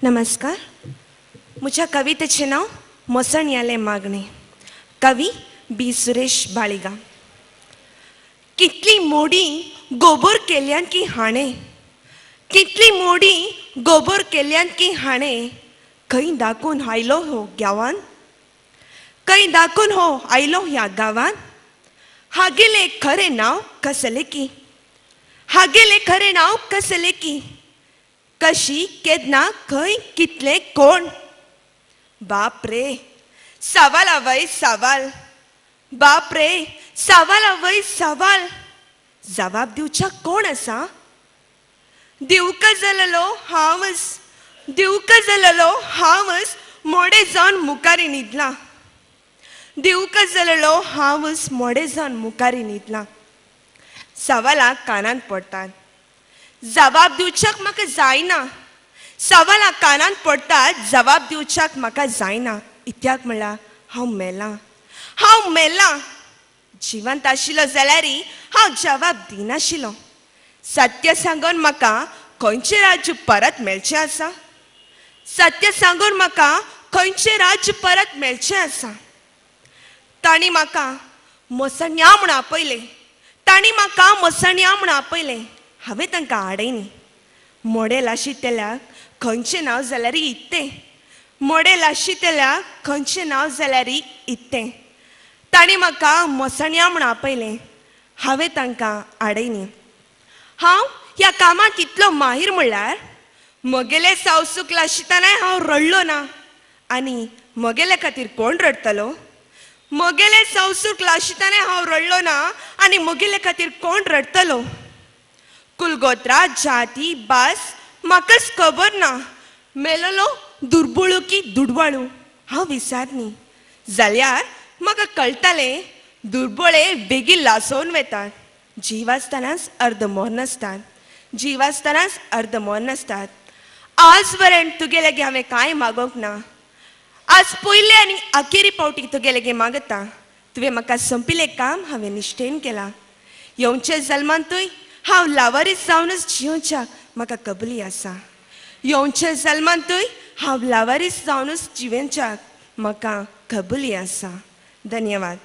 नमस्कार. म्हज्या कवितेचें नांव मोसण्यालें मागणें. कवी बी. सुरेश बाळिगा. कितली मोडी गोबोर केल्यान की हाणें, कितली मोडी गोबोर केल्यान की हाणें, खंय दाखून आयलो हो गांवान, खंय दाखून हो आयलो ह्या गांवान. हागेलें खरें नांव कसलें की, हागेलें खरें नांव कसलें की, कशी केदना खंय कितले कोण. बाप रे सवाल आवय सवाल, बाप रे सवाल आवय सवाल. जवाब दिवच्या कोण आसा. दिवका जालोलो हांवच, दिवका जालोलो हांवच मोडे जावन मुखारी न्हिदलां, दिवका जालोलो हांवच मोडे जावन मुखारी न्हिदलां. सवालां कानान पडटात, जवाब दिवच्याक म्हाका जायना. सवालां कानान पडटात, जवाब दिवच्याक म्हाका जायना. इत्याक म्हणल्यार हांव मेलां, हांव मेलां. जिवंत आशिल्लो जाल्यारय हांव जवाब दिनाशिल्लो. सत्य सांगून म्हाका खंयचें राज्य परत मेळचें आसा, सत्य सांगून म्हाका खंयचें राज्य परत मेळचें आसा. तांणी म्हाका मोसण्या म्हूण आपयलें, तांणी म्हाका मोसण्या म्हूण आपयलें. हांवें तांकां आडयनी. मोडे लाशितेल्याक खंयचें नांव जाल्यारय इत्तें, मोडे लाशितेल्याक खंयचें नांव जाल्यारय इत्तें. तांणी म्हाका मोसण्या म्हूण आपयलें. हांवें तांकां आडयनी. हांव ह्या कामाक इतलो माहीर म्हणल्यार म्हगेले सावसूक लाशितानाय हांव रडलो ना. आनी म्हगेले खातीर कोण रडतलो. म्हगेले सावसूक लाशितानाय हांव रडलो ना आनी म्हगेले खातीर कोण रडतलो. कुलगोत्रा जाती भास म्हाकाच खबर ना. मेलोलो दुर्बळू की दुडवाळू हांव विचारनी. जाल्यार म्हाका कळटालें दुर्बळे बेगीन लासोवन वेतात. जीव आसतनाच अर्दमोर नासतात, जीव आसतनाच अर्दमोर नासतात. आज पर्यंत तुगे लागीं हांवें कांय मागोंक ना. आज पयले आनी आखेरी पावटी तुगे लागीं मागता. तुवें म्हाका संपिल्लें काम हांवें निश्ठेन केलां. येवचे जल्मांतूय हांव लावारीस जावनच जिवच्याक म्हाका कबुली आसा. येवचे जल्मांतूय हांव लावारीस जावनच जिवेंच्याक म्हाका कबुली आसा. धन्यवाद.